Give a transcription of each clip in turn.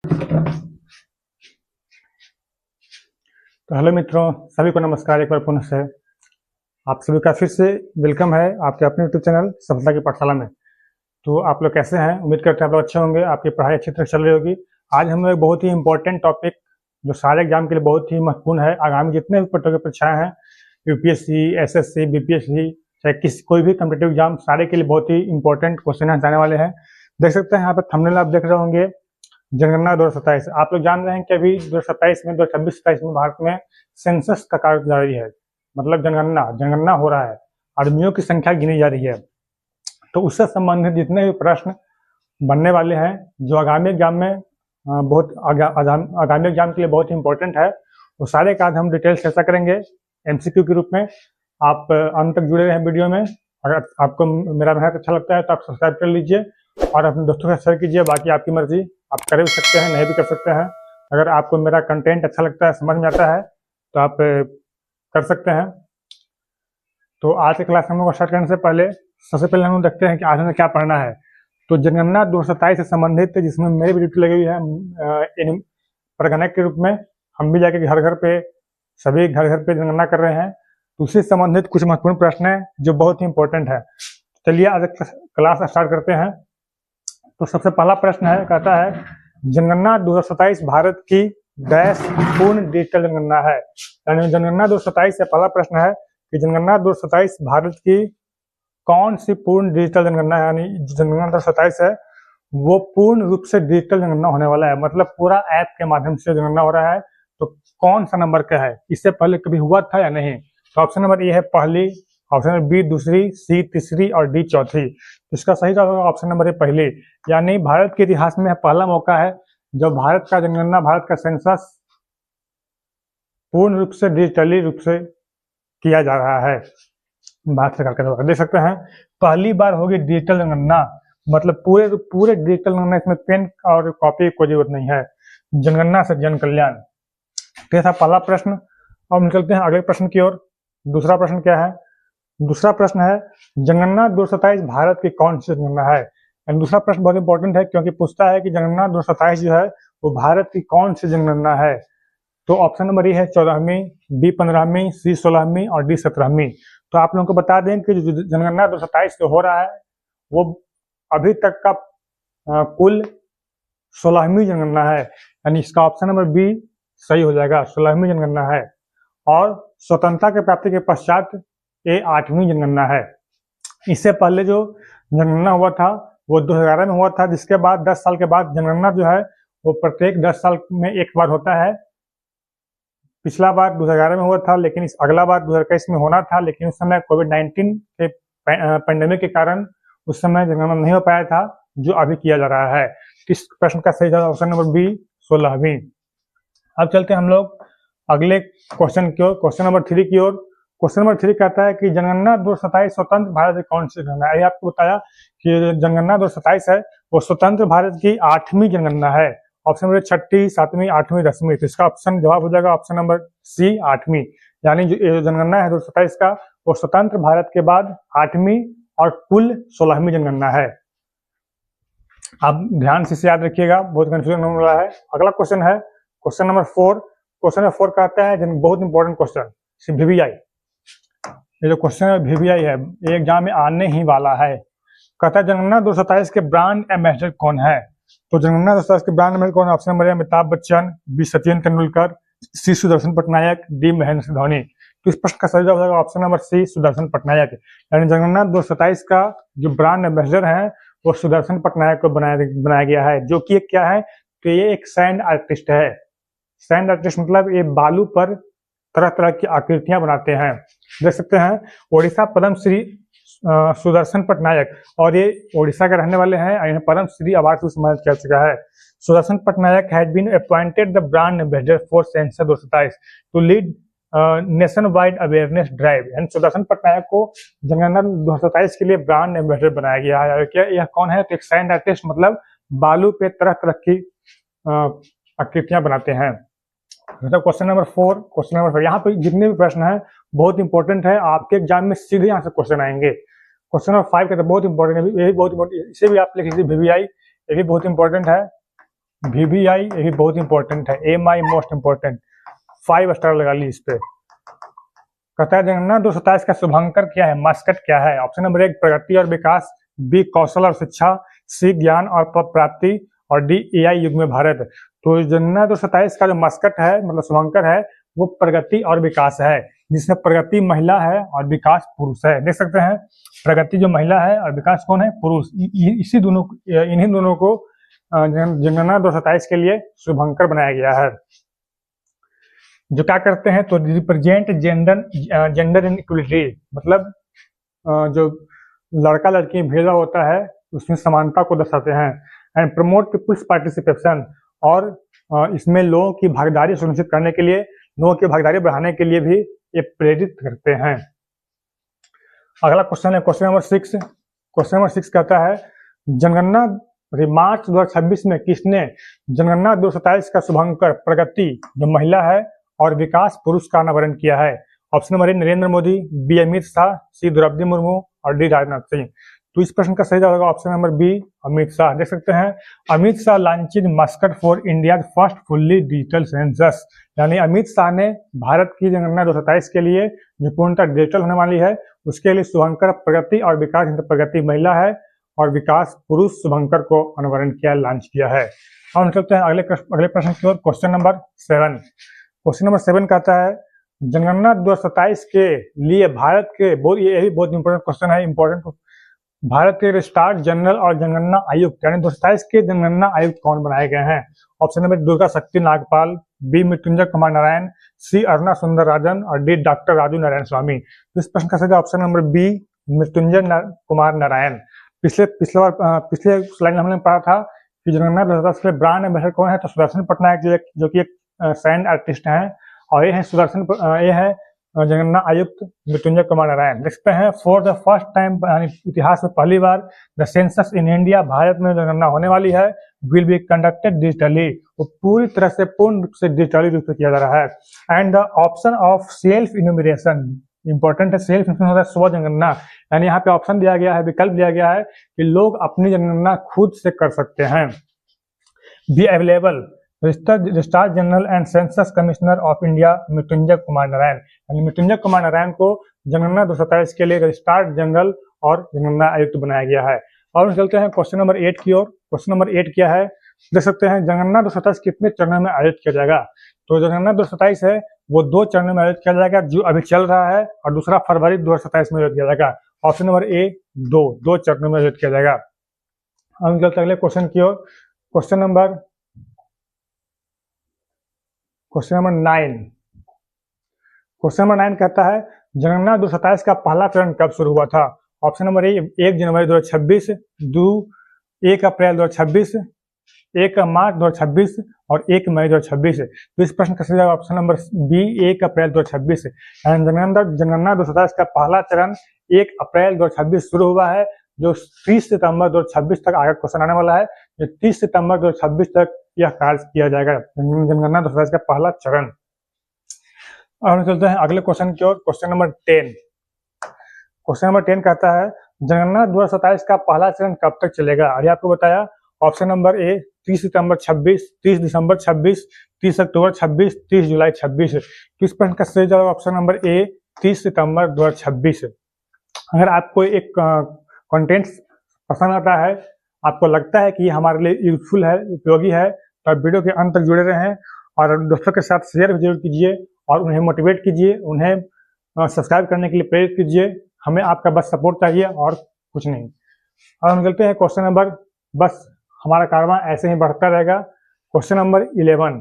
तो हेलो मित्रों, सभी को नमस्कार। एक बार पुनः से आप सभी का फिर से वेलकम है आपके अपने यूट्यूब चैनल सफलता की पाठशाला में। तो आप लोग कैसे हैं? उम्मीद करते हैं आप लोग अच्छे होंगे, आपकी पढ़ाई अच्छी तरह चल रही होगी। आज हम लोग एक बहुत ही इंपॉर्टेंट टॉपिक जो सारे एग्जाम के लिए बहुत ही महत्वपूर्ण है, आगामी जितने भी परीक्षाएं हैं, यूपीएससी, एसएससी, बीपीएससी, चाहे कोई भी कम्पिटेटिव एग्जाम, सारे के लिए बहुत ही इंपॉर्टेंट क्वेश्चन आने वाले हैं। देख सकते हैं यहाँ पर थंबनेल आप देख रहे होंगे, जनगणना 2027। आप लोग जान रहे हैं कि अभी 2027 में 2026-27 में भारत में सेंसस का कार्य जारी है, मतलब जनगणना हो रहा है, आदमियों की संख्या गिनी जा रही है। तो उससे संबंधित जितने भी प्रश्न बनने वाले हैं, जो आगामी एग्जाम में आगामी एग्जाम के लिए बहुत ही इंपॉर्टेंट है, वो सारे का आज हम डिटेल चर्चा करेंगे एमसीक्यू के रूप में। आप अंत तक जुड़े रहें वीडियो में। अगर आपको मेरा मेहनत अच्छा लगता है तो आप सब्सक्राइब कर लीजिए और अपने दोस्तों के साथ शेयर कीजिए। बाकी आपकी मर्जी, आप कर भी सकते हैं, नहीं भी कर सकते हैं। अगर आपको मेरा कंटेंट अच्छा लगता है, समझ में आता है, तो आप कर सकते हैं। तो आज की क्लास हम लोग को स्टार्ट करने से पहले सबसे पहले हम लोग देखते हैं कि आज हमें क्या पढ़ना है। तो जनगणना 2027 से संबंधित, जिसमें मेरी भी ड्यूटी लगी हुई है प्रगणक के रूप में, हम भी जाके घर घर पे सभी घर पे जनगणना कर रहे हैं। तो उससे संबंधित कुछ महत्वपूर्ण प्रश्न है जो बहुत ही इंपॉर्टेंट है। चलिए आज क्लास स्टार्ट करते हैं। तो सबसे पहला प्रश्न है, कहता है जनगणना 2027 भारत की डैश पूर्ण डिजिटल जनगणना है। यानी जनगणना 2027 से पहला प्रश्न है कि जनगणना 2027 भारत की कौन सी पूर्ण डिजिटल जनगणना है। यानी जनगणना 2027 है वो पूर्ण रूप से डिजिटल जनगणना होने वाला है, मतलब पूरा ऐप के माध्यम से जनगणना हो रहा है। तो कौन सा नंबर का है, इससे पहले कभी हुआ था या नहीं? तो ऑप्शन नंबर ए है पहली, ऑप्शन नंबर बी दूसरी, सी तीसरी और डी चौथी। इसका सही जवाब होगा ऑप्शन नंबर ए पहली। यानी भारत के इतिहास में पहला मौका है जब भारत का जनगणना, भारत का सेंसस पूर्ण रूप से डिजिटली रूप से किया जा रहा है भारत सरकार के द्वारा। देख सकते हैं पहली बार होगी डिजिटल जनगणना, मतलब पूरे डिजिटल जनगणना, इसमें पेन और कॉपी की कोई जरूरत नहीं है। जनगणना से जन कल्याण, तो था पहला प्रश्न। अब निकलते हैं अगले प्रश्न की ओर। दूसरा प्रश्न क्या है? दूसरा प्रश्न है जनगणना 2027 भारत की कौन सी जनगणना है। दूसरा प्रश्न बहुत इंपॉर्टेंट है क्योंकि पूछता है कि जनगणना 2027 जो है वो भारत की कौन सी जनगणना है। तो ऑप्शन नंबर ए है 14वीं, बी 15वीं, सी 16वीं और डी 17वीं। तो आप लोगों को बता दें कि जो जनगणना 2027 जो हो रहा है वो अभी तक का कुल 16वीं जनगणना है। यानी इसका ऑप्शन नंबर बी सही हो जाएगा, 16वीं जनगणना है। और स्वतंत्रता के प्राप्ति के पश्चात ये 8वीं जनगणना है। इससे पहले जो जनगणना हुआ था वो 2011 में हुआ था, जिसके बाद 10 साल के बाद जनगणना जो है वो प्रत्येक 10 साल में एक बार होता है। पिछला बार 2011 में हुआ था, लेकिन इस अगला बार 2021 में होना था, लेकिन उस समय कोविड-19 के पैंडेमिक के कारण उस समय जनगणना नहीं हो पाया था, जो अभी किया जा रहा है। इस प्रश्न का सही जवाब ऑप्शन नंबर बी 16वीं। अब चलते हैं हम लोग अगले क्वेश्चन की ओर, क्वेश्चन नंबर 3 की ओर। क्वेश्चन नंबर 3 कहता है कि जनगणना 2027 स्वतंत्र भारत की कौन सी जनगणना है। आपको बताया कि जनगणना 2027 है वो स्वतंत्र भारत की 8वीं जनगणना है। ऑप्शन नंबर 6ठी, 7वीं, 8वीं, 10वीं। तो इसका ऑप्शन जवाब हो जाएगा ऑप्शन नंबर सी 8वीं। यानी जो जनगणना है 2027 का वो स्वतंत्र भारत के बाद 8वीं और कुल 16वीं जनगणना है। आप ध्यान से याद रखिएगा, बहुत कंफ्यूजन होने वाला है। अगला क्वेश्चन है क्वेश्चन नंबर 4। क्वेश्चन नंबर 4 कहता है बहुत इंपॉर्टेंट क्वेश्चन, वीवीआई। ये जो क्वेश्चन है वीवीआई है, ये एग्जाम में आने ही वाला है। कहता है जनगणना 2027 के ब्रांड एम्बेसडर कौन है। तो जनगणना 2027 के ब्रांड एम्बेसडर कौन है? Option number A Amitabh Bachchan, B Sachin Tendulkar, C Sudarshan Patnaik, D Mahendra Singh Dhoni. तो इस प्रश्न का सही जवाब होगा option number C Sudarshan Patnaik. यानी जनगणना 2027 का जो ब्रांड एम्बेसडर है वो सुदर्शन पटनायक को बनाया गया है, जो कि क्या है, तो ये एक सैंड आर्टिस्ट है। सैंड आर्टिस्ट मतलब ये बालू पर तरह तरह की आकृतियां बनाते हैं। देख सकते हैं ओडिशा पद्मश्री सुदर्शन पटनायक, और ये ओडिशा के रहने वाले हैं। इन्हें पद्मश्री अवार्ड से सम्मानित किया चुका है। Sudarshan Patnaik has been appointed the brand ambassador for census 2027 to lead nationwide awareness drive. यानी सुदर्शन पटनायक को जनगणना 2027 के लिए ब्रांड एम्बेसडर बनाया गया है। क्या यह कौन है? तो एक सैंड आर्टिस्ट, मतलब बालू पे तरह तरह की आकृतियां बनाते हैं। मतलब क्वेश्चन नंबर 4, क्वेश्चन नंबर 5, यहाँ पे जितने भी प्रश्न हैं बहुत इंपॉर्टेंट है, आपके एग्जाम में सीधे यहाँ से क्वेश्चन आएंगे। क्वेश्चन नंबर 5 का तो बहुत इंपॉर्टेंट है, ये भी बहुत इंपॉर्टेंट, इसे भी आप लिख लीजिए वीवीआई, ये भी बहुत इंपॉर्टेंट है। VBI ये भी बहुत इंपॉर्टेंट है, MI मोस्ट इंपॉर्टेंट, 5 स्टार लगा ली इस पे। कहता है जनगणना 227 का शुभंकर क्या है, मस्कट क्या है? ऑप्शन नंबर 1 प्रगति और विकास, बी कौशल और शिक्षा, सी ज्ञान और प्राप्ति और डी AI युग में भारत। तो जनगणना 227 का जो मस्कट है मतलब शुभंकर है वो प्रगति और विकास है, जिसमें प्रगति महिला है और विकास पुरुष है। देख सकते हैं प्रगति जो महिला है और विकास कौन है, पुरुष। इन्हीं दोनों को जनगणना 227 के लिए शुभंकर बनाया गया है। जो क्या करते हैं तो रिप्रेजेंट जेंडर इनइक्वलिटी, मतलब जो लड़का लड़की भेदभाव होता है उसमें समानता को दर्शाते हैं। एंड प्रमोट पीपुल्स पार्टिसिपेशन, और इसमें लोगों की भागीदारी सुनिश्चित करने के लिए, लोगों की भागीदारी बढ़ाने के लिए भी ये प्रेरित करते हैं। अगला क्वेश्चन है क्वेश्चन नंबर 6। क्वेश्चन नंबर 6 कहता है जनगणना मार्च 2026 में किसने जनगणना 227 का शुभंकर प्रगति जो महिला है और विकास पुरुष का अनावरण किया है? Option number 1 Narendra Modi, B Amit Shah, C Draupadi Murmu और डी राजनाथ सिंह। तो इस प्रश्न का सही जवाब होगा option number B Amit Shah. देख सकते हैं Amit Shah launching mascot for India first fully digital census, यानी अमित शाह ने भारत की जनगणना 227 के लिए जो पूर्णतः डिजिटल होने वाली है उसके लिए शुभंकर प्रगति और विकास, प्रगति महिला है और विकास पुरुष शुभंकर को अनावरण किया, लॉन्च किया है। हम चलते हैं अगले प्रश्न की ओर। Question number 7। क्वेश्चन नंबर 7 कहता है जनगणना 227 के लिए भारत के ये भी बहुत इंपॉर्टेंट क्वेश्चन है, इंपॉर्टेंट। भारत के रजिस्ट्रार जनरल और जनगणना आयुक्त यानी 227 के जनगणना आयुक्त कौन बनाए गए हैं? Option number Durga Shakti Nagpal, B Mrityunjay Kumar Narayan, C Aruna Sundar Rajan और डी डॉक्टर राजू नारायण स्वामी। तो इस प्रश्न का सही option number B Mrityunjay Kumar Narayan. पिछले स्लाइड में हमने पढ़ा था कि जनगणना 227 के ब्रांड एम्बेसडर कौन है, तो सुदर्शन पटनायक जो कि एक सैंड आर्टिस्ट हैं, और ये है जनगणना आयुक्त मृत्युंजय कुमार नारायण। देखते हैं फॉर द फर्स्ट टाइम यानी इतिहास में पहली बार the census in India, Bharat में जनगणना होने वाली है, विल बी कंडक्टेड डिजिटली, वो पूरी तरह से पूर्ण रूप से डिजिटली रूप से किया जा रहा है। And the option of self enumeration, important है, सेल्फ इन्यूमरेशन होता है स्व जनगणना, यानी यहाँ पे ऑप्शन दिया गया है, विकल्प दिया गया है कि लोग अपनी जनगणना खुद से कर सकते हैं। Be available registrar general and census commissioner of India Mrityunjay Kumar Narayan, यानी मृत्युंजय कुमार नारायण को जनगणना 227 के लिए रजिस्ट्रार जनरल और जनगणना आयुक्त बनाया गया है। और हम चलते हैं क्वेश्चन नंबर 8 की ओर। क्वेश्चन नंबर 8 क्या है, देख सकते हैं जनगणना 227 कितने चरणों में आयोजित किया जाएगा? तो जनगणना 227 है वो 2 चरणों में आयोजित किया जाएगा, जो अभी चल रहा है, और दूसरा फरवरी 2027 में आयोजित किया जाएगा। ऑप्शन नंबर ए 2 चरणों में आयोजित किया जाएगा। हम चलते हैं अगले क्वेश्चन की ओर। Question number 9। क्वेश्चन नंबर 9 कहता है जनगणना 227 का पहला चरण कब शुरू हुआ था? ऑप्शन नंबर ए 1 जनवरी 2026, 1 अप्रैल 2026, 1 मार्च 2026 और 1 मई 2026। तो इस प्रश्न का सही जवाब ऑप्शन नंबर बी 1 अप्रैल 2026 है। जनगणना 227 का पहला चरण 1 अप्रैल 2026 शुरू हुआ है, जो 30 सितंबर 2026 तक आगे क्वेश्चन आने वाला है, जो 30 सितंबर 2026 तक यह कार्य किया जाएगा, जनगणना 227 का पहला चरण। और हम चलते हैं अगले क्वेश्चन की ओर। Question number 10। क्वेश्चन नंबर 10 कहता है जनगणना 227 का पहला चरण कब तक चलेगा? अभी आपको बताया ऑप्शन नंबर ए 30 सितंबर 26, 30 दिसंबर 26, 30 अक्टूबर 26, 30 जुलाई 26। तो इस प्रश्न का सही जवाब ऑप्शन नंबर ए 30 सितंबर 2026। अगर आपको एक कंटेंट पसंद आता है, आपको लगता है कि हमारे लिए यूजफुल है, उपयोगी है, तो आप वीडियो के अंत तक जुड़े रहें और दोस्तों के साथ शेयर भी जरूर कीजिए और उन्हें मोटिवेट कीजिए, उन्हें सब्सक्राइब करने के लिए प्रेरित कीजिए। हमें आपका बस सपोर्ट चाहिए और कुछ नहीं। और हम चलते हैं क्वेश्चन नंबर, बस हमारा कारवां ऐसे ही बढ़ता रहेगा। Question number 11।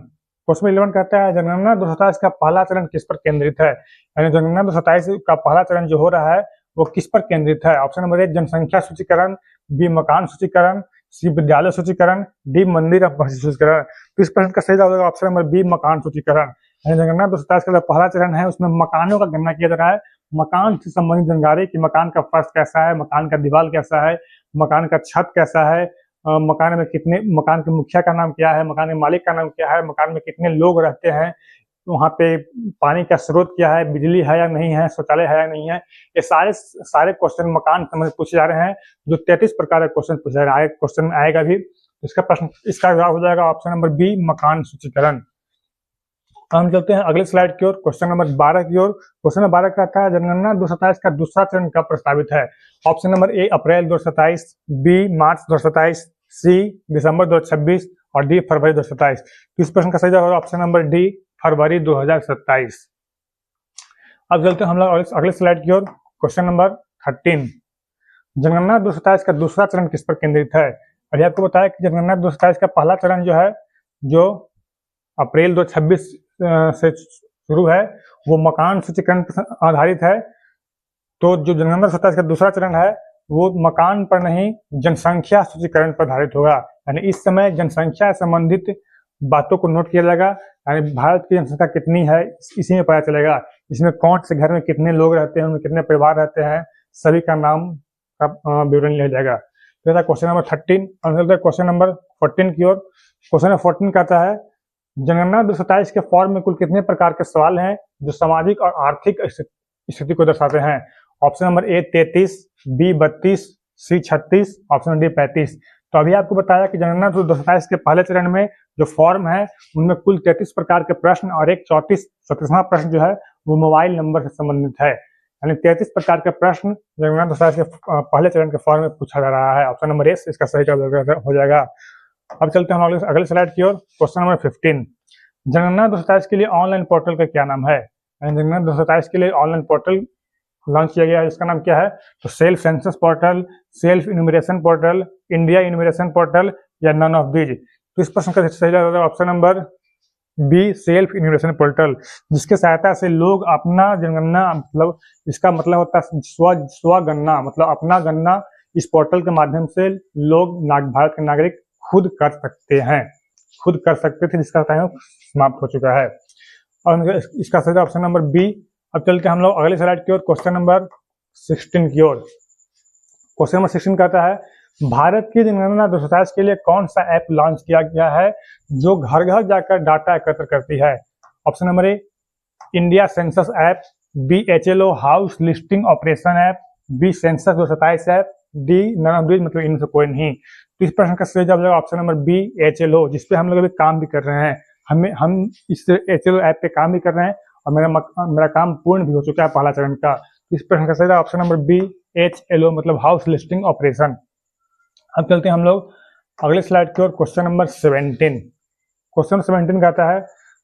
क्वेश्चन 11 कहता है जनगणना 227 का पहला चरण किस पर केंद्रित है? यानी जनगणना 227 का पहला चरण जो हो रहा है वो किस पर केंद्रित है? ऑप्शन नंबर 1 जनसंख्या सूचीकरण, बी मकान सूचीकरण, सी विद्यालय सूचीकरण, डी मंदिर सूचीकरण। तो इस प्रश्न का सही जवाब होगा ऑप्शन नंबर बी मकान सूचीकरण। जनगणना 227 का पहला चरण है उसमें मकानों का गणना किया जा रहा है, मकान से संबंधित जानकारी कि मकान का फर्श कैसा है, मकान का दीवार कैसा है, मकान का छत कैसा है, मकान में कितने, मकान के मुखिया का नाम क्या है, मकान के मालिक का नाम क्या है, मकान में कितने लोग रहते हैं, वहाँ पे पानी का स्रोत क्या है, बिजली है या नहीं है, शौचालय है या नहीं है। ये सारे क्वेश्चन मकान संबंधित पूछे जा रहे हैं, जो 33 प्रकार के क्वेश्चन पूछे जा रहे हैं। क्वेश्चन में आएगा भी, इसका जवाब हो जाएगा ऑप्शन नंबर बी, मकान सूचीकरण। हम चलते हैं अगले स्लाइड की ओर, क्वेश्चन नंबर 12 की ओर। क्वेश्चन नंबर 12 कहता है जनगणना 2027 का दूसरा चरण कब प्रस्तावित है? Option number A, April 2027, B, March 2027, C, दिसंबर 2026 और डी, फरवरी 2027। इस प्रश्न का सही जवाब होगा ऑप्शन नंबर डी, फरवरी 2027। अब चलते हैं हम लोग अगले स्लाइड की ओर, क्वेश्चन नंबर 13। जनगणना 2027 का दूसरा चरण किस पर केंद्रित है? अभी आपको बताया कि जनगणना 2027 का पहला चरण जो है, जो अप्रैल 2026 से शुरू है, वो मकान सूचीकरण पर आधारित है। तो जो जनगणना 2027 का दूसरा चरण है वो मकान पर नहीं, जनसंख्या सूचीकरण पर आधारित होगा। यानी इस समय जनसंख्या से संबंधित बातों को नोट किया जाएगा। यानी भारत की जनसंख्या कितनी है इसी में पता चलेगा। इसमें कौन से घर में कितने लोग रहते हैं, उनमें कितने परिवार रहते हैं, सभी का नाम का विवरण लिया जाएगा। तो था क्वेश्चन नंबर 13। और क्वेश्चन नंबर 14 की ओर। क्वेश्चन नंबर 14 कहता है जनगणना 2027 के फॉर्म में कुल कितने प्रकार के सवाल हैं जो सामाजिक और आर्थिक स्थिति को दर्शाते हैं? Option number A 33, B 32, C 36, option D 35। तो अभी आपको बताया कि जनगणना 2027 के पहले चरण में जो फॉर्म है उनमें कुल 33 प्रकार के प्रश्न और एक 34वां प्रश्न जो है वो मोबाइल नंबर से संबंधित है। यानी 33 प्रकार के प्रश्न जनगणना 2027 के पहले चरण के फॉर्म में पूछा जा रहा है। ऑप्शन नंबर ए इसका सही जवाब हो जाएगा। अब चलते हैं हम अगले स्लाइड की ओर, क्वेश्चन नंबर 15। जनगणना 2027 के लिए ऑनलाइन पोर्टल का क्या नाम है? जनगणना 2027 के लिए ऑनलाइन पोर्टल लॉन्च किया गया है, इसका नाम क्या है? तो self census portal, self enumeration portal, India enumeration portal या नन ऑफ दीज। तो इस प्रश्न का सही जवाब option number B, self enumeration portal, जिसके सहायता से लोग अपना जनगणना, मतलब इसका मतलब होता है स्वगणना, मतलब अपना गणना इस पोर्टल के माध्यम से लोग भारत के नागरिक खुद कर सकते हैं, खुद कर सकते थे, जिसका टाइम समाप्त हो चुका है। और इसका सही ऑप्शन नंबर बी। अब चलते हम लोग अगले स्लाइड की ओर, क्वेश्चन नंबर 16 की ओर। क्वेश्चन नंबर 16 कहता है भारत की जनगणना 2027 के लिए कौन सा ऐप लॉन्च किया गया है जो घर घर जाकर डाटा एकत्र करती है? Option number A, India census app, B, HLO house listing operation app, B, census 2027 app, D, none of these, मतलब इनमें से कोई नहीं। तो इस प्रश्न का सही जवाब ऑप्शन नंबर बी, HLO, जिसपे हम लोग अभी काम भी कर रहे हैं। हम इस HLO ऐप पे काम भी कर रहे हैं और मेरा काम पूर्ण भी हो चुका है पहला चरण का। इस प्रश्न का सही जवाब ऑप्शन नंबर बी, HLO, मतलब हाउस लिस्टिंग ऑपरेशन। अब चलते हैं हम लोग अगले स्लाइड की ओर, क्वेश्चन नंबर 17। क्वेश्चन 17 कहता है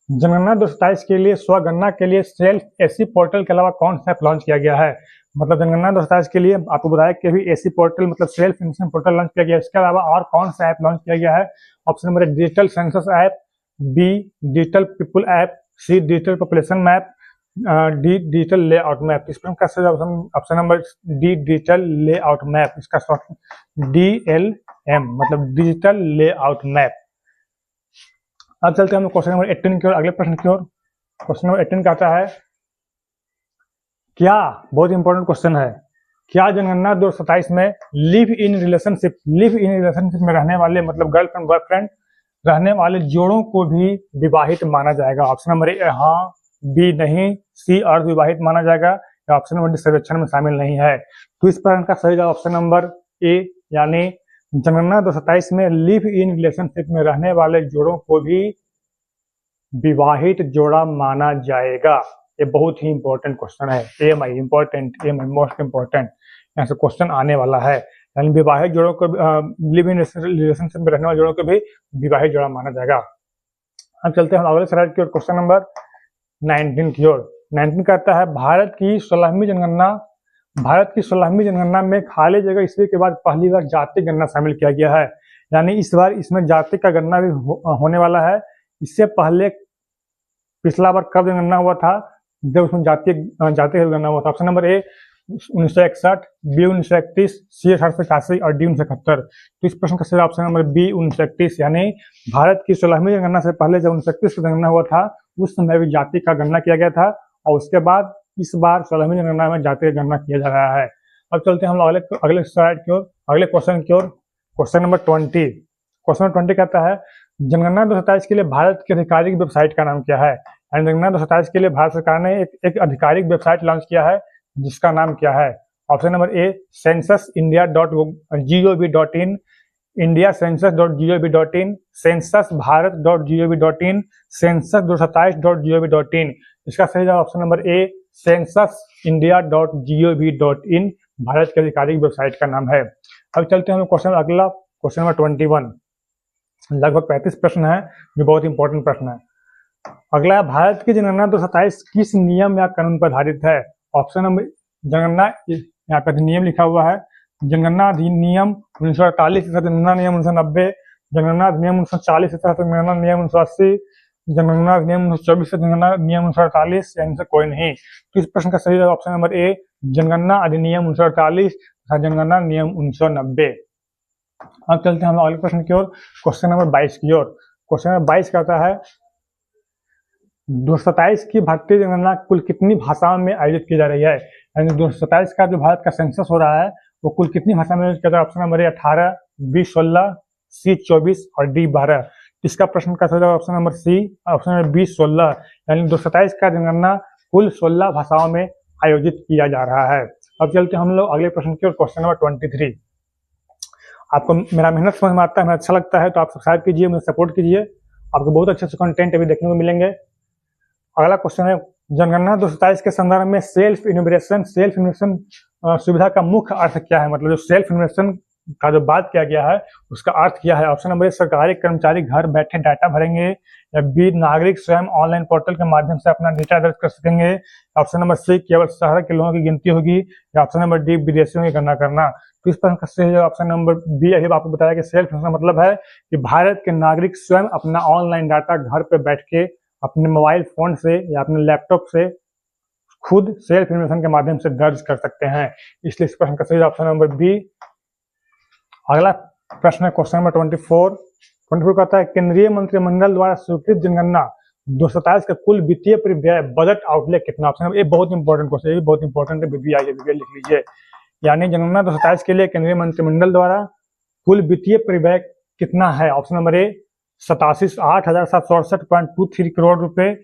जनगणना 2027 के लिए स्वगणना के लिए सेल्फ एसी पोर्टल के अलावा कौन सा ऐप लॉन्च किया गया है? मतलब जनगणना 2027 के लिए आपको बताया कि अभी एसी पोर्टल, मतलब सेल्फ इन्फॉर्मेशन पोर्टल लॉन्च किया गया, इसके अलावा और कौन सा ऐप लॉन्च किया गया है? Option number A, digital census app, B, digital people app, C, digital population map, D, digital layout map. इस पर option number D, digital layout map, इसका शॉर्ट DLM, मतलब डिजिटल लेआउट मैप। अब चलते हैं हम क्वेश्चन नंबर 18 की ओर, अगले प्रश्न की ओर। क्वेश्चन नंबर 18 कहता है क्या, बहुत इंपॉर्टेंट क्वेश्चन है, क्या जनगणना 2027 में लिव इन रिलेशनशिप में रहने वाले, मतलब गर्लफ्रेंड बॉयफ्रेंड रहने वाले जोड़ों को भी विवाहित माना जाएगा? ऑप्शन नंबर ए हाँ, बी नहीं, सी अर्ध विवाहित माना जाएगा, या ऑप्शन नंबर डी सर्वेक्षण में शामिल नहीं है। तो इस प्रश्न का सही जवाब ऑप्शन नंबर ए, यानी जनगणना 2027 में लिव इन रिलेशनशिप में रहने वाले जोड़ों को भी विवाहित जोड़ा माना जाएगा। ये बहुत ही इंपॉर्टेंट क्वेश्चन है, AMI मोस्ट इंपॉर्टेंट, यहाँ से क्वेश्चन आने वाला है। यानी विवाहित जोड़ों को, लिव इन रिलेशनशिप में रहने वाले जोड़ों को भी विवाहित जोड़ा माना जाएगा। अब चलते हैं हम अगले स्लाइड की ओर, क्वेश्चन नंबर 19 की ओर। 19 कहता है भारत की 16वीं जनगणना में खाली जगह ईस्वी के बाद पहली बार जाति गणना शामिल किया गया है। यानी इस बार इसमें जाति का गणना भी होने वाला है। इससे पहले पिछला बार कब गणना हुआ था? जब उसमें जाति का गणना हुआ था। ऑप्शन नंबर ए 1961, बी 1931, सी 1885 और डी 1971। तो इस प्रश्न का सही ऑप्शन नंबर बी 1931, यानी भारत की 16वीं जनगणना से पहले जब 1931 की गणना हुआ था उस समय भी जाति का गणना किया गया था, और उसके बाद इस बार 16वीं जनगणना में जाति का गणना किया जा रहा है। अब चलते हैं हम अगले स्लाइड की ओर, अगले क्वेश्चन की ओर। Question number 20। क्वेश्चन नंबर 20 कहता है जनगणना 2027 के लिए भारत की आधिकारिक वेबसाइट का नाम क्या है? जनगणना 2027 के लिए भारत सरकार ने एक आधिकारिक वेबसाइट लॉन्च किया है जिसका नाम क्या है? ऑप्शन नंबर ए सेंसस इंडिया.gov.in, indiacensus.gov.in, censusbharat.gov.in, census2027.gov.in। इसका सही जवाब ऑप्शन नंबर ए censusindia.gov.in भारत की आधिकारिक वेबसाइट का नाम है। अब चलते हैं हम क्वेश्चन अगला, क्वेश्चन नंबर 21। लगभग 35 प्रश्न है जो बहुत इंपॉर्टेंट प्रश्न है। अगला, भारत की जनगणना 2027 किस नियम या कानून पर आधारित है? ऑप्शन नंबर जनगणना, यहाँ पर नियम लिखा हुआ है, जनगणना अधिनियम 1948, जनगणना नियम 1990, जनगणना अधिनियम 1940, जनगणना नियम 1980, जनगणना अधिनियम 1924, जनगणना नियम 1948, या इनसे कोई नहीं। तो इस प्रश्न का सही जवाब ऑप्शन नंबर ए जनगणना अधिनियम 1948 तथा जनगणना नियम 1990। अब चलते हैं हम अगले प्रश्न की ओर, क्वेश्चन नंबर 22 की ओर। क्वेश्चन नंबर 22 कहता है 2027 की भारतीय जनगणना कुल कितनी भाषाओं में आयोजित की जा रही है? यानी 2027 का जो भारत का सेंसस हो रहा है वो कुल कितनी भाषा में आयोजित किया जा रहा है? Option number A 18, B 16, C 24 और डी 12। इसका प्रश्न का सही जवाब option number C, option number B 16, यानी 2027 का जनगणना कुल 16 भाषाओं में आयोजित किया जा रहा है। अब चलते हम लोग अगले प्रश्न की ओर, क्वेश्चन नंबर 23। आपको मेरा मेहनत समझ में आता है, अच्छा लगता है तो आप सब्सक्राइब कीजिए, मुझे सपोर्ट कीजिए, आपको बहुत अच्छे कंटेंट अभी देखने को मिलेंगे। अगला क्वेश्चन है जनगणना 2027 के संदर्भ में सेल्फ इन्यूमरेशन सुविधा का मुख्य अर्थ क्या है? मतलब जो सेल्फ इन्यूमरेशन का जो बात किया गया है उसका अर्थ क्या है? ऑप्शन नंबर ए सरकारी कर्मचारी घर बैठे डाटा भरेंगे, या बी नागरिक स्वयं ऑनलाइन पोर्टल के माध्यम से अपना डेटा दर्ज कर सकेंगे, ऑप्शन नंबर सी केवल शहर के लोगों की गिनती होगी, या ऑप्शन नंबर डी विदेशियों की गणना करना। तो इस प्रश्न का सही ऑप्शन नंबर बी। अभी आपको बताया कि सेल्फ इन्यूमरेशन मतलब है कि भारत के नागरिक स्वयं अपना ऑनलाइन डाटा घर पे बैठ के अपने मोबाइल फोन से या अपने लैपटॉप से खुद सेल्फ इन्यूमरेशन के माध्यम से दर्ज कर सकते हैं, इसलिए इस प्रश्न का सही ऑप्शन नंबर बी। अगला प्रश्न है क्वेश्चन नंबर 24 कहता है केंद्रीय मंत्रिमंडल द्वारा स्वीकृत जनगणना 2027 का कुल वित्तीय परिव्यय बजट आउटले कितना? ऑप्शन नंबर ए बहुत इंपॉर्टेंट क्वेश्चन, ये बहुत इंपॉर्टेंट है, बीबीआई लिख लीजिए। यानी जनगणना 2027 के लिए केंद्रीय मंत्रिमंडल द्वारा कुल वित्तीय परिव्यय कितना है? ऑप्शन नंबर ए 8,768.23 करोड़ रुपए,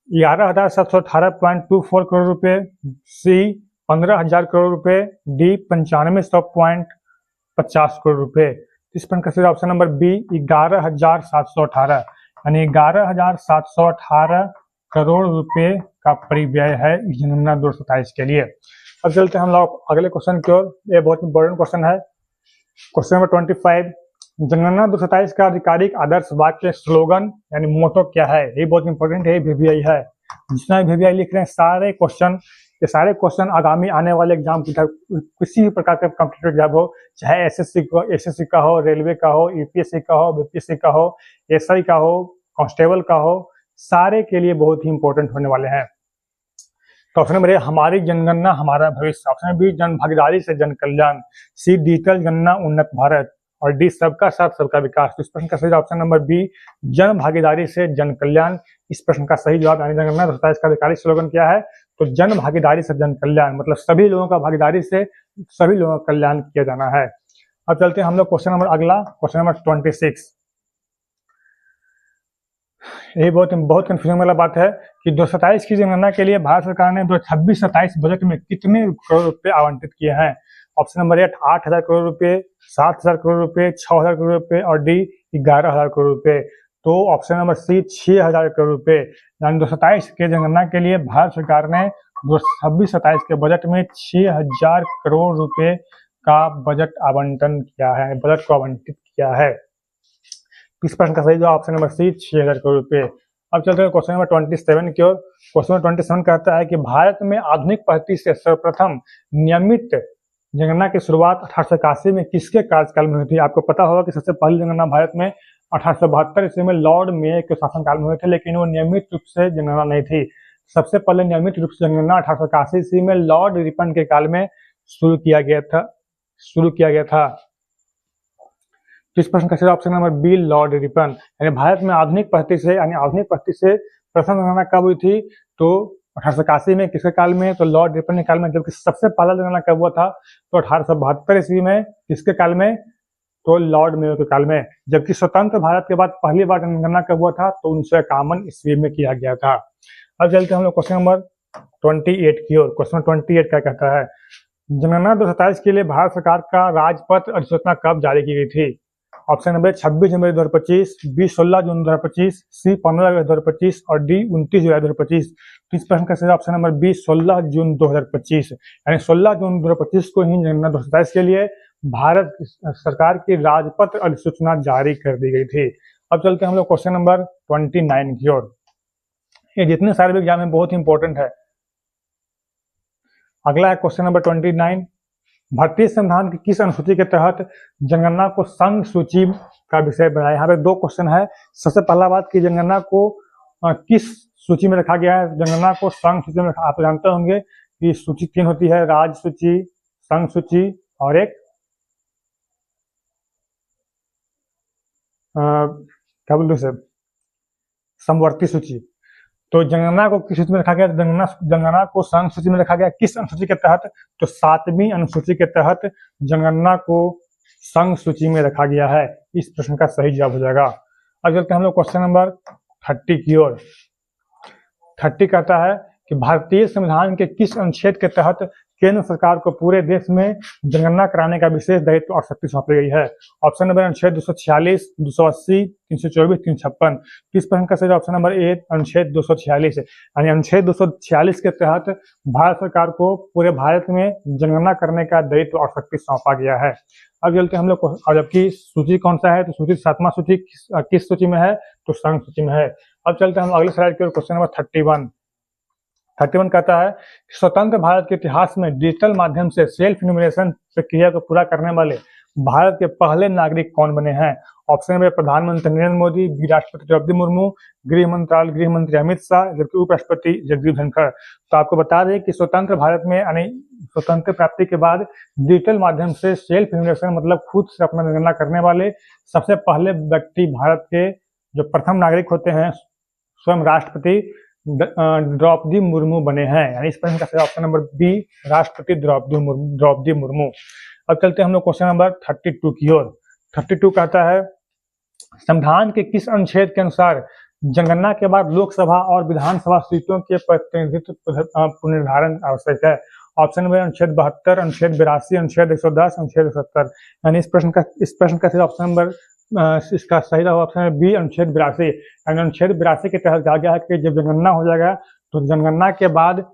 11,718.24 करोड़ रुपए, सी 15,000 करोड़ रुपए, डी 95,100.50 करोड़ रुपए। इस प्रश्न का सही ऑप्शन नंबर बी 11,718, यानी 11,718 करोड़ रुपए का परिव्यय है इस जनगणना 2027 के लिए। अब चलते हैं हम लोग अगले क्वेश्चन की ओर, ये बहुत इंपॉर्टेंट क्वेश्चन है। क्वेश्चन नंबर 25 जनगणना 2027 का आधिकारिक आदर्श वाक्य स्लोगन यानी मोटो क्या है? ये बहुत इंपॉर्टेंट है, वीवीआई है। जितना वीवीआई लिख रहे हैं सारे क्वेश्चन, ये सारे क्वेश्चन आगामी आने वाले एग्जाम की किसी भी प्रकार का कॉम्पिटिटिव एग्जाम हो, चाहे एसएससी का हो, रेलवे का हो, यूपीएससी का हो, बीपीएससी का हो, एसआई का हो, कांस्टेबल का हो, सारे के लिए बहुत ही इंपॉर्टेंट होने वाले हैं। तो ऑप्शन नंबर ए हमारी जनगणना हमारा भविष्य, ऑप्शन नंबर बी जन भागीदारी से जन कल्याण, सी डिजिटल गणना उन्नत भारत, और डी सबका साथ सबका विकास। तो इस प्रश्न का सही ऑप्शन नंबर बी जन भागीदारी से जन कल्याण। इस प्रश्न का सही जवाब यानी जनगणना 2027 का आधिकारिक स्लोगन क्या है? तो जन भागीदारी से जन कल्याण, मतलब सभी लोगों का भागीदारी से सभी लोगों का कल्याण किया जाना है। अब चलते हैं हम लोग क्वेश्चन नंबर अगला, क्वेश्चन नंबर 26। ये बहुत कंफ्यूजन वाला बात है कि 2027 की जनगणना के लिए भारत सरकार ने 2026-27 बजट में कितने करोड़ रुपए आवंटित किए हैं? ऑप्शन नंबर ए 8,000 करोड़ रुपए, 7,000 करोड़ रुपए, 6,000 करोड़ रुपए और डी 11,000 करोड़ रुपए। तो ऑप्शन नंबर सी 6,000 करोड़ रुपए, यानी 2027 के जनगणना के लिए भारत सरकार ने 2026-27 के बजट में 6,000 करोड़ रुपए का बजट आवंटन किया है, बजट को आवंटित किया है। इस प्रश्न का सही जवाब ऑप्शन नंबर सी 6,000 करोड़ रुपए। अब चलते हैं क्वेश्चन नंबर 27 की ओर। क्वेश्चन नंबर 27 कहता है कि भारत में आधुनिक पद्धति से सर्वप्रथम नियमित जनगणना की शुरुआत 1881 में किसके कार्यकाल में हुई थी? आपको पता होगा कि सबसे पहली जनगणना भारत में 1872 ईस्वी में लॉर्ड मेयो के शासनकाल में हुए थे, लेकिन वो नियमित रूप से जनगणना नहीं थी। सबसे पहले नियमित रूप से जनगणना 1881 ईस्वी में लॉर्ड रिपन के काल में शुरू किया गया था। तो इस प्रश्न का सही option number B lord Ripon, यानी भारत में आधुनिक पद्धति से प्रथम जनगणना कब हुई थी? तो 1881 में। किसके काल में? तो लॉर्ड रिपन के काल में। जबकि सबसे पहला जनगणना कब हुआ था? तो 1872 ईस्वी में। किसके काल में? तो लॉर्ड मेयो के काल में। जबकि स्वतंत्र भारत के बाद पहली बार जनगणना कब हुआ था? तो 1951 ईस्वी में किया गया था। अब चलते हम लोग क्वेश्चन नंबर 28 की ओर। क्वेश्चन 28 क्या कहता है? जनगणना 2027 के लिए भारत सरकार का राजपत्र अधिसूचना कब जारी की गई थी? ऑप्शन नंबर 26 जनवरी 2025, बी 16 जून 2025, सी 15 अगस्त 2025 और डी 29 जुलाई 2025। तो इस प्रश्न का सही ऑप्शन नंबर बी 16 जून 2025, यानी 16 जून 2025 को ही जनगणना 2027 के लिए भारत सरकार की राजपत्र अधिसूचना जारी कर दी गई थी। अब चलते हैं हम लोग क्वेश्चन नंबर 29 की ओर। ये जितने सारे भी एग्जाम है बहुत इंपॉर्टेंट है। अगला है क्वेश्चन नंबर 29, भारतीय संविधान की किस अनुसूची के तहत जनगणना को संघ सूची का विषय बनाया। यहाँ पे दो क्वेश्चन है। सबसे पहला बात कि जनगणना को किस सूची में रखा गया है। जनगणना को संघ सूची में आप जानते होंगे कि सूची 3 होती है, राज्य सूची, संघ सूची और एक क्या बोलते हैं समवर्ती सूची। तो जनगणना को किस सूची में रखा गया। जनगणना को संघ सूची में रखा गया। किस अनुसूची के तहत, तो 7वीं अनुसूची के तहत जनगणना को संघ सूची में रखा गया है। इस प्रश्न का सही जवाब हो जाएगा। अब चलते हैं हम लोग क्वेश्चन नंबर 30 की ओर। 30 कहता है कि भारतीय संविधान के किस अनुच्छेद के तहत केंद्र सरकार को पूरे देश में जनगणना कराने का विशेष दायित्व और शक्ति सौंपी गई है। ऑप्शन नंबर अनुच्छेद 246, 280, 324, 356। किस प्रश्न का सही ऑप्शन नंबर ए अनुच्छेद 246 है, यानी अनुच्छेद 246 के तहत भारत सरकार को पूरे भारत में जनगणना करने का दायित्व और शक्ति सौंपा गया है। अब चलते हम लोग, और जबकि सूची कौन सा है, तो सूची 7वां सूची किस सूची में है, तो संघ सूची में है। अब चलते हैं हम अगले स्लाइड की ओर। क्वेश्चन नंबर 31 कहता है स्वतंत्र भारत के इतिहास में डिजिटल माध्यम से सेल्फ इन्यूमरेशन प्रक्रिया को पूरा करने वाले भारत के पहले नागरिक कौन बने हैं। ऑप्शन नंबर प्रधानमंत्री नरेंद्र मोदी, बी राष्ट्रपति द्रौपदी मुर्मू, गृह मंत्री अमित शाह, जबकि उपराष्ट्रपति जगदीप धनखड़। तो आपको बता दें कि स्वतंत्र भारत में यानी स्वतंत्र प्राप्ति के बाद डिजिटल माध्यम से सेल्फ इन्यूमरेशन मतलब खुद से अपना जनगणना करने वाले सबसे पहले व्यक्ति भारत के जो प्रथम नागरिक होते हैं स्वयं राष्ट्रपति द्रौपदी मुर्मू बने हैं। यानी इस प्रश्न का सही ऑप्शन नंबर बी राष्ट्रपति द्रौपदी मुर्मू। अब चलते हैं हम लोग क्वेश्चन नंबर 32 की ओर। 32 कहता है संविधान के किस अनुच्छेद के अनुसार जनगणना के बाद लोकसभा और विधानसभा सीटों के प्रतिनिधित्व पुनर्निर्धारण आवश्यक है। ऑप्शन नंबर अनुच्छेद 72, अनुच्छेद 82, अनुच्छेद 110, अनुच्छेद 170। यानी इस प्रश्न का सही ऑप्शन नंबर इसका सही ऑप्शन है बी अनुच्छेद 82। यानी अनुच्छेद 82 के तहत कहा गया है कि जब जनगणना हो जाएगा तो जनगणना के बाद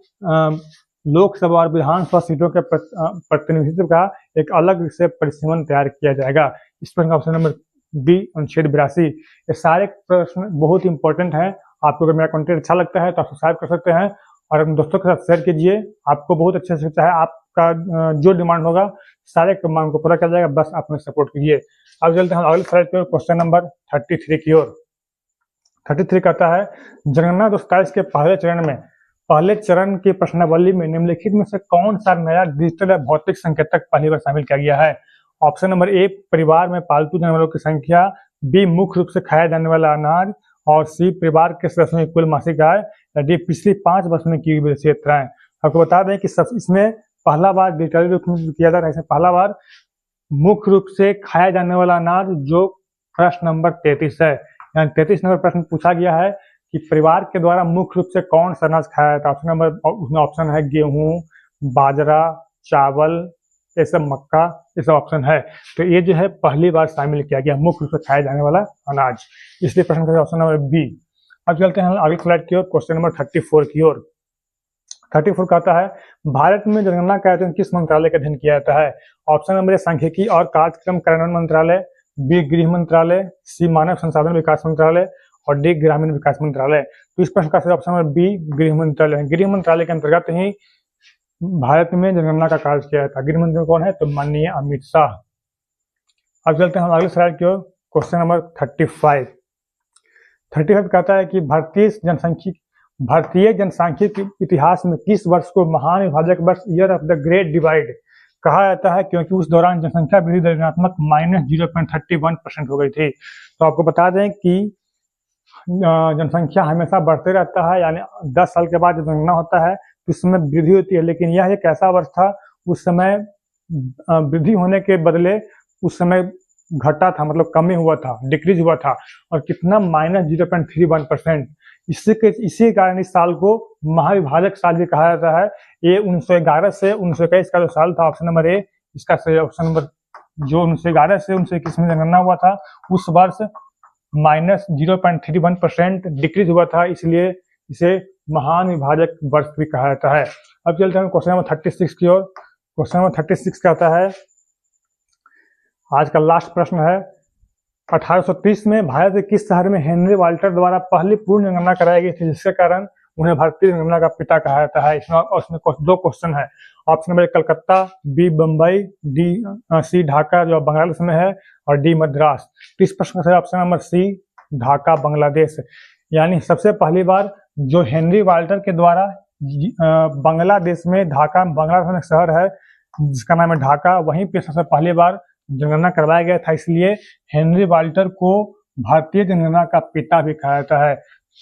लोकसभा और विधानसभा सीटों के प्रतिनिधित्व का एक अलग से परिसीमन तैयार किया जाएगा। इस प्रश्न का ऑप्शन नंबर बी अनुच्छेद 82। ये सारे प्रश्न बहुत इंपॉर्टेंट हैं। आपको अगर मेरा कंटेंट अच्छा लगता है तो आप सब्सक्राइब कर सकते हैं और अपने दोस्तों के साथ शेयर कीजिए। आपको बहुत अच्छे से चाहे आपका जो डिमांड होगा सारे डिमांड को पूरा किया जाएगा, बस आप हमें सपोर्ट कीजिए। अब चलते हैं अगले स्लाइड पर क्वेश्चन नंबर 33 की ओर। 33 कहता है जनगणना 2027 के पहले चरण की प्रश्नावली में निम्नलिखित में से कौन सा नया डिजिटल या भौतिक संकेतक पहली बार शामिल किया गया है। ऑप्शन नंबर ए परिवार में पालतू जानवरों की संख्या, बी मुख्य रूप से खाया जाने वाला अनाज और सी परिवार के सदस्यों की कुल मासिक आय, या डी पिछली 5 वर्ष में की गई यात्राएं। आपको बता दें कि इसमें पहला बार डिजिटल रूप में किया जा रहा है। इसमें पहला बार मुख्य रूप से खाया जाने वाला अनाज जो प्रश्न नंबर 33 है, यानी 33 नंबर प्रश्न पूछा गया है कि परिवार के द्वारा मुख्य रूप से कौन सा अनाज खाया जाता है। ऑप्शन नंबर उसमें ऑप्शन है गेहूं, बाजरा, चावल, ये सब मक्का, ये सब ऑप्शन है। तो ये जो है पहली बार शामिल किया गया मुख्य रूप से खाया जाने वाला अनाज, इसलिए प्रश्न का ऑप्शन नंबर बी। अब चलते हैं अगले स्लाइड की ओर, क्वेश्चन नंबर 34 की ओर। 34 कहता है भारत में जनगणना का आयोजन किस मंत्रालय के अधीन किया जाता है। ऑप्शन नंबर ए सांख्यिकी और कार्यक्रम कार्यान्वयन मंत्रालय, बी गृह मंत्रालय, सी मानव संसाधन विकास मंत्रालय और डी ग्रामीण विकास मंत्रालय। तो इस प्रश्न का सही ऑप्शन नंबर बी गृह मंत्रालय। गृह मंत्रालय के अंतर्गत ही भारत में जनगणना का कार्य किया जाता है। गृह मंत्री कौन है, तो माननीय अमित शाह। अब चलते हैं हम अगले स्लाइड की ओर, क्वेश्चन नंबर 35 कहता है कि भारतीय जनसांख्यिकी के इतिहास में किस वर्ष को महान विभाजक वर्ष year of the great divide कहा जाता है, क्योंकि उस दौरान जनसंख्या वृद्धि दर ऋणात्मक -0.31% हो गई थी। तो आपको बता दें कि जनसंख्या हमेशा बढ़ते रहता है, यानी 10 साल के बाद जब जनगणना होता है तो उस समय वृद्धि होती है, लेकिन यह एक ऐसा वर्ष था उस समय वृद्धि होने के बदले उस समय घटा था, मतलब कमी हुआ था, डिक्रीज हुआ था, और कितना -0.31%। इसी कारण इस साल को महाविभाजक साल भी कहा जाता है। ये 1911 से 1921 का जो साल था, ऑप्शन नंबर ए इसका सही ऑप्शन नंबर जो 1911 से 1921 में जनगणना हुआ था उस वर्ष -0.31% डिक्रीज हुआ था, इसलिए इसे महान विभाजक वर्ष भी कहा जाता है। अब चलते हैं क्वेश्चन नंबर 36 की ओर। क्वेश्चन नंबर 36 कहता है, आज का लास्ट प्रश्न है, 1830 में भारत के किस शहर में हेनरी वाल्टर द्वारा पहली पूर्ण जनगणना कराई गई थी, जिसके कारण उन्हें भारतीय जनगणना का पिता कहा जाता है। इसमें दो क्वेश्चन है। Option number 1 Calcutta, B Bombay, C Dhaka जो बांग्लादेश में है, और डी मद्रास। तो इस प्रश्न का option number C Dhaka Bangladesh. यानी सबसे पहली बार जो हेनरी वाल्टर के द्वारा बांग्लादेश में ढाका, बांग्लादेश में एक शहर है जिसका नाम है ढाका, वहीं पे सबसे पहली बार जनगणना करवाया गया था, इसलिए हेनरी वाल्टर को भारतीय जनगणना का पिता भी कहा जाता है।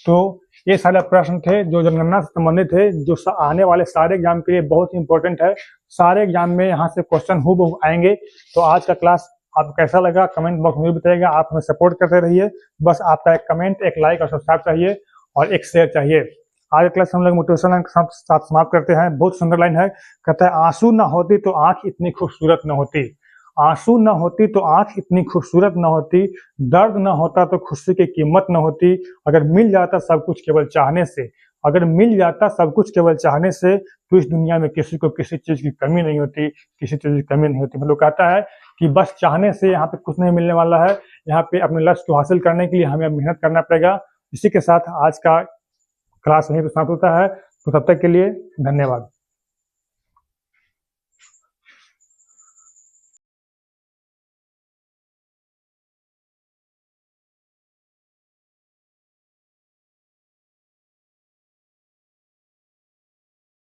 तो ये सारे प्रश्न थे जो जनगणना से संबंधित थे, जो आने वाले सारे एग्जाम के लिए बहुत इंपॉर्टेंट है। सारे एग्जाम में यहाँ से क्वेश्चन हूबहू आएंगे। तो आज का क्लास आपको कैसा लगा कमेंट बॉक्स में बताइएगा। आप हमें सपोर्ट करते रहिए, बस आपका एक कमेंट, एक लाइक और सब्सक्राइब चाहिए और एक शेयर चाहिए। आज क्लास हम लोग मोटिवेशन के साथ समाप्त करते हैं। बहुत सुंदर लाइन है, कहता है आंसू न होती तो आंख इतनी खूबसूरत न होती, आंसू न होती तो आंख इतनी खूबसूरत न होती, दर्द न होता तो खुशी की कीमत न होती, अगर मिल जाता सब कुछ केवल चाहने से, अगर मिल जाता सब कुछ केवल चाहने से, तो इस दुनिया में किसी को किसी चीज की कमी नहीं होती, किसी चीज की कमी नहीं होती। मतलब कहता है कि बस चाहने से यहाँ पे कुछ नहीं मिलने वाला है, यहाँ पे अपने लक्ष्य को हासिल करने के लिए हमें मेहनत करना पड़ेगा। इसी के साथ आज का क्लास यहीं पर समाप्त होता है। तो तब तक के लिए धन्यवाद।